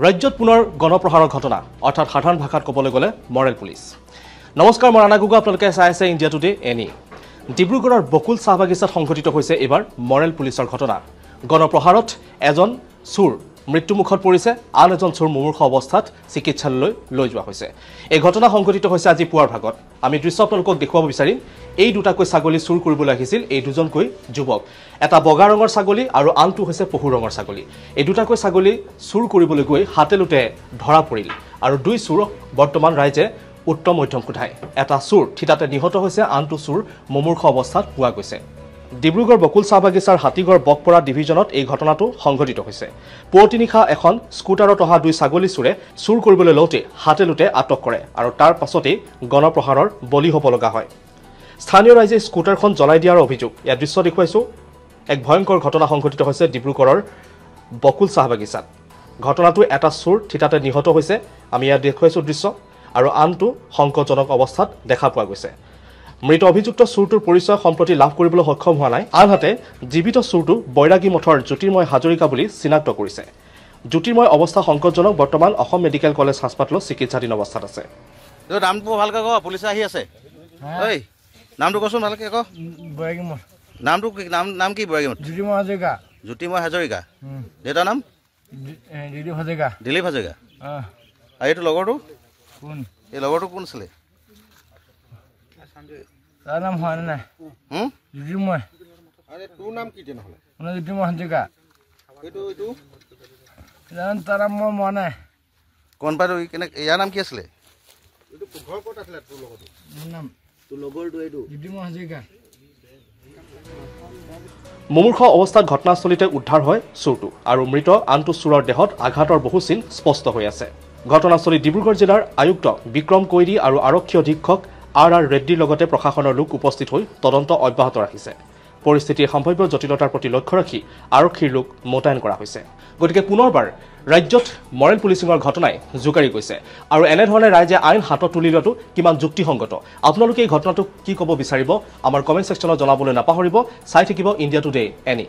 ৰাজ্যত পুনৰ গণপ্ৰহাৰৰ ঘটনা অৰ্থাৎ সাধাৰণ ভাষাত ক'বলৈ গ'লে মৰেল পুলিচ। নমস্কাৰ, মই ৰাণা গগৈ, আপোনালোকে চাই আছে ইণ্ডিয়া টুডে এনি। ডিব্ৰুগড়ৰ বকুল চাহ বাগিচাত সংঘটিত হৈছে এইবাৰ মৰেল পুলিচৰ ঘটনা। গণপ্ৰহাৰত এজন চোৰ মৃত্যুমুখত পৰিছে, আন এজন চোৰ মুমূৰ্ষ অৱস্থাত চিকিৎসালয়লৈ লৈ যোৱা হৈছে। এই ঘটনা সংঘটিত হৈছে আজি পুৱাৰ ভাগত। আমি দৃশ্য আপোনালোকক দেখুৱাব বিচাৰিম। এই দুটাকৈ ছাগলী চুৰ কৰিবলৈ আহিছিল এই দুজনকৈ যুৱক। এটা বগা ৰঙৰ ছাগলী আৰু আনটো হৈছে পহু ৰঙৰ ছাগলী। এই দুটাকৈ ছাগলী চুৰ কৰিবলৈ গৈ হাতেলোতে ধৰা পৰিল আৰু দুই চোৰক বৰ্তমান ৰাইজে উত্তম মধ্যম সোধায়। এটা চোৰ থিতাতে নিহত হৈছে, আনটো চোৰ মুমূৰ্ষ অৱস্থাত পোৱা গৈছে। ডিব্ৰুগড় বকুল চাহ বাগিচাৰ হাতীগড় বকপৰা ডিভিজনত এই ঘটনাটো সংঘটিত হৈছে। পুৱতি নিশা এখন স্কুটাৰত অহা দুই ছাগলী চোৰে চুৰ কৰিবলৈ লওঁতে হাতেলোতে আটক কৰে আৰু তাৰ পাছতেই গণপ্ৰহাৰৰ বলি হ'ব লগা হয়। স্থানীয় ৰাইজে স্কুটাৰখন জ্বলাই দিয়াৰ অভিযোগ। ইয়াৰ দৃশ্য দেখুৱাইছোঁ। এক ভয়ংকৰ ঘটনা সংঘটিত হৈছে ডিব্ৰুগড়ৰ বকুল চাহ বাগিচাত। ঘটনাটো এটা চোৰ থিতাতে নিহত হৈছে, আমি ইয়াত দেখুৱাইছোঁ দৃশ্য, আৰু আনটো সংকটজনক অৱস্থাত দেখা পোৱা গৈছে। মৃত অভিযুক্ত চোৰটোৰ পৰিচয় সম্প্ৰতি লাভ কৰিবলৈ সক্ষম হোৱা নাই। আনহাতে জীৱিত চোৰটো বৈৰাগী মঠৰ জ্যোতিৰ্ময় হাজৰিকা বুলি চিনাক্ত কৰিছে। জ্যোতিৰ্ময় অৱস্থা সংকটজনক, বৰ্তমান অসম মেডিকেল কলেজ হাস্পাতালত চিকিৎসাধীন অৱস্থাত আছে। নামটো ভালকৈ কওঁ, পুলিচ আহি আছে। ঐ নামটো কচোন ভালকৈ ক। বৈৰাগী মঠ। নামটো নাম কি? বৈৰাগী মঠ। জ্যোতিৰ্ময় হাজৰিকা। জ্যোতিৰ্ময় হাজৰিকা। দেউতাৰ নাম? দিলীপ হাজৰিকা। দিলীপ হাজৰিকা। আৰু এইটো লগৰটো কোন? এই লগৰটো কোন আছিলে? তাৰ নাম হয় নাই? জ্যোতিৰ্ময়। তোৰ নাম কি তেনেহ'লে? জ্যোতিৰ্ময় হাজৰিকা। জানো তাৰ নাম মই মৰা নাই। কোন পাই ইয়াৰ নাম কি আছিলে? জ্যোতিৰ্ময় হাজৰিকা। মুমূৰ্ষ অৱস্থাত ঘটনাস্থলীতে উদ্ধাৰ হয় চোৰটো, আৰু মৃত আনটো চোৰৰ দেহত আঘাতৰ বহু চিন স্পষ্ট হৈ আছে। ঘটনাস্থলীত ডিব্ৰুগড় জিলাৰ আয়ুক্ত বিক্ৰম কৈৰী আৰু আৰক্ষী অধীক্ষক আৰ ৰেড্ডিৰ লগতে প্ৰশাসনৰ লোক উপস্থিত হৈ তদন্ত অব্যাহত ৰাখিছে। পৰিস্থিতিৰ সম্ভাৱ্য জটিলতাৰ প্ৰতি লক্ষ্য ৰাখি আৰক্ষীৰ লোক মোতায়েন কৰা হৈছে। গতিকে পুনৰবাৰ ৰাজ্যত মৰেল পুলিচিঙৰ ঘটনাই জোকাৰি গৈছে, আৰু এনেধৰণে ৰাইজে আইন হাতত তুলি লোৱাটো কিমান যুক্তিসংগত। আপোনালোকে এই ঘটনাটোক কি ক'ব বিচাৰিব আমাৰ কমেণ্ট ছেকশ্যনত জনাবলৈ নাপাহৰিব। চাই থাকিব ইণ্ডিয়া টুডে এনি।